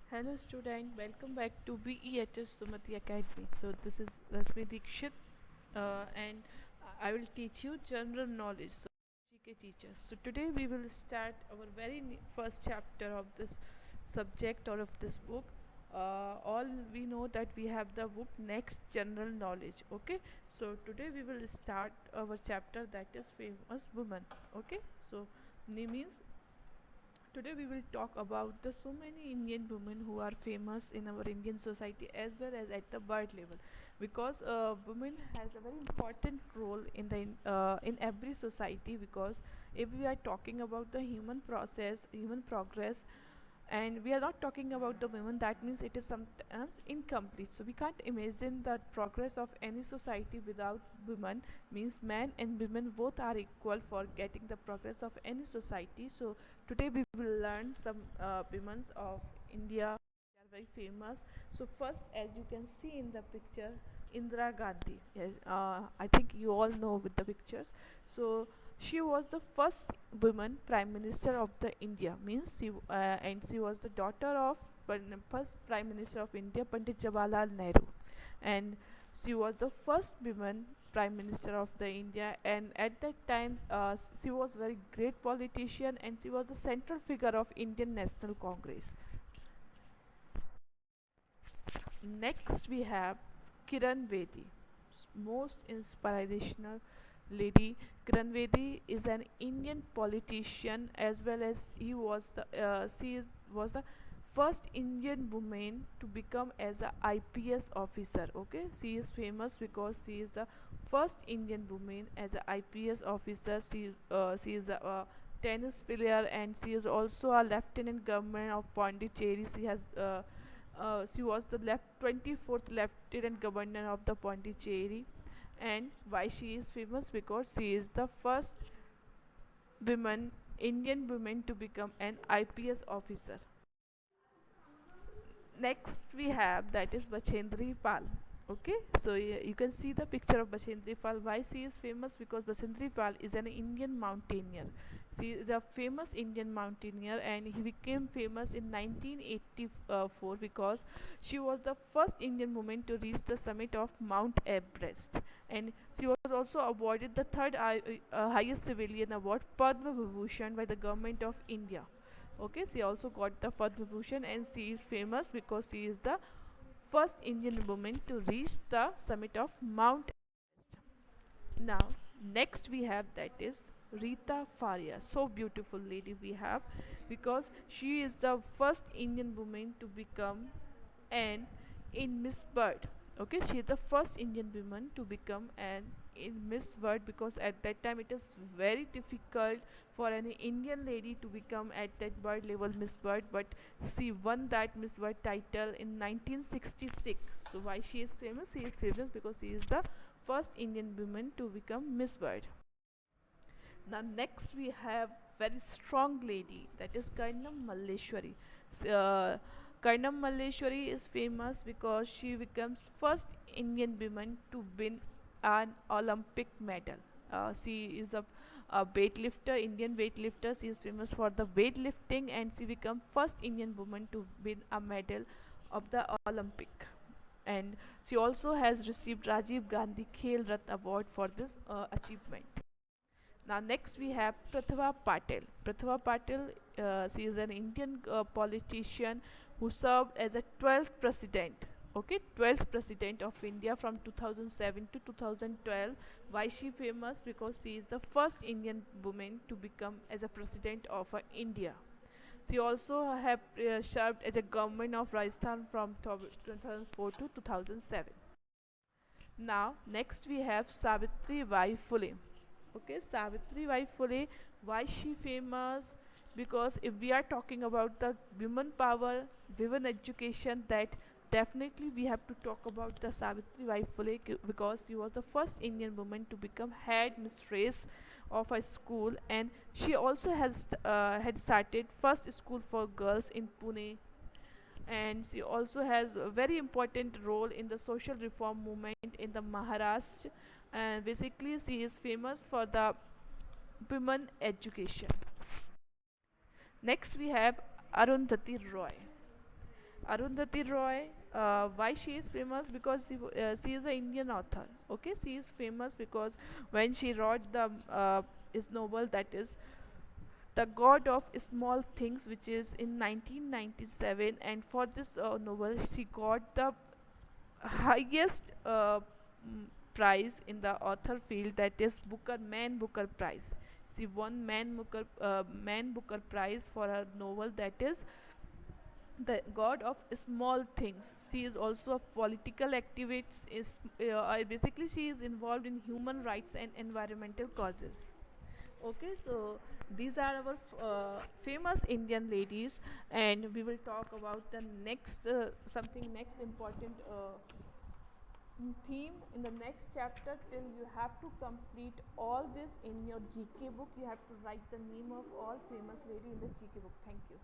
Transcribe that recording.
Hello student, welcome back to BEHS Sumati Academy. So this is Rasmi Dikshit and I will teach you general knowledge. So GK teachers. So today we will start our very first chapter of this subject or of this book. All we know that we have the book next general knowledge. Okay. So today we will start our chapter that is famous woman. Okay. So means today we will talk about the so many Indian women who are famous in our Indian society as well as at the birth level, because women has a very important role in the in every society. Because if we are talking about the human process, human progress, and we are not talking about the women, that means it is sometimes incomplete. So we can't imagine the progress of any society without women. Means men and women both are equal for getting the progress of any society. So today we will learn some women of India. They are very famous. So first, as you can see in the picture, Indira Gandhi. Yes, I think you all know with the pictures. So she was the first woman prime minister of the India. Means and she was the daughter of first prime minister of India, Pandit Jawaharlal Nehru, and she was the first woman prime minister of the India. And at that time, she was very great politician, and she was the central figure of Indian National Congress. Next, we have Kiran Bedi, most inspirational lady. Kiran Bedi is an Indian politician, as well as was the first Indian woman to become as a IPS officer. Okay, she is famous because she is the first Indian woman as a IPS officer. She is a tennis player, and she is also a lieutenant governor of Pondicherry. She was the 24th lieutenant governor of the Pondicherry. And why she is famous? Because she is the first woman, Indian woman, to become an IPS officer. Next we have that is Bachendri Pal. Okay, so you can see the picture of Bachendri Pal. Why she is famous? Because Bachendri Pal is an Indian mountaineer. She is a famous Indian mountaineer, and he became famous in 1984 because she was the first Indian woman to reach the summit of Mount Everest. And she was also awarded the third highest civilian award, Padma Vibhushan, by the government of India. Okay, she also got the Padma Bhushan, and she is famous because she is the first Indian woman to reach the summit of Mount Everest. Now, next we have that is Rita Faria. So beautiful lady we have, because she is the first Indian woman to become an in Miss World. Okay, she is the first Indian woman to become an in Miss World, because at that time it is very difficult for an Indian lady to become at that world level Miss World, but she won that Miss World title in 1966. So why she is famous? She is famous because she is the first Indian woman to become Miss World. Now next we have very strong lady, that is Karnam Malleshwari. Uh, Karnam Malleshwari is famous because she becomes first Indian woman to win an Olympic medal. She is a weightlifter, Indian weightlifter. She is famous for the weightlifting, and she becomes first Indian woman to win a medal of the Olympic. And she also has received Rajiv Gandhi Khel Ratna Award for this achievement. Now next we have Pratibha Patil. Pratibha Patil, she is an Indian politician who served as a 12th president. Okay, 12th president of India from 2007 to 2012. Why she famous? Because she is the first Indian woman to become as a president of India. She also have served as a government of Rajasthan from 2004 to 2007. Now next we have Savitri Bai Phule. Okay, Savitri Bai Phule, why she famous? Because if we are talking about the women power, women education, that definitely we have to talk about the Savitri Bai Phule, because she was the first Indian woman to become head mistress of a school, and she also has had started first school for girls in Pune. And she also has a very important role in the social reform movement in the Maharashtra. And basically she is famous for the women education. Next we have Arundhati Roy. Arundhati Roy, why she is famous? Because she is an Indian author. Okay, she is famous because when she wrote the is novel, that is The God of Small Things, which is in 1997, and for this novel she got the highest prize in the author field, that is Man Booker Prize. She won Man Booker Prize for her novel, that is The God of Small Things. She is also a political activist. Basically she is involved in human rights and environmental causes. Okay, so these are our famous Indian ladies, and we will talk about the next something next important theme in the next chapter. Till you have to complete all this in your GK book. You have to write the name of all famous lady in the GK book. Thank you.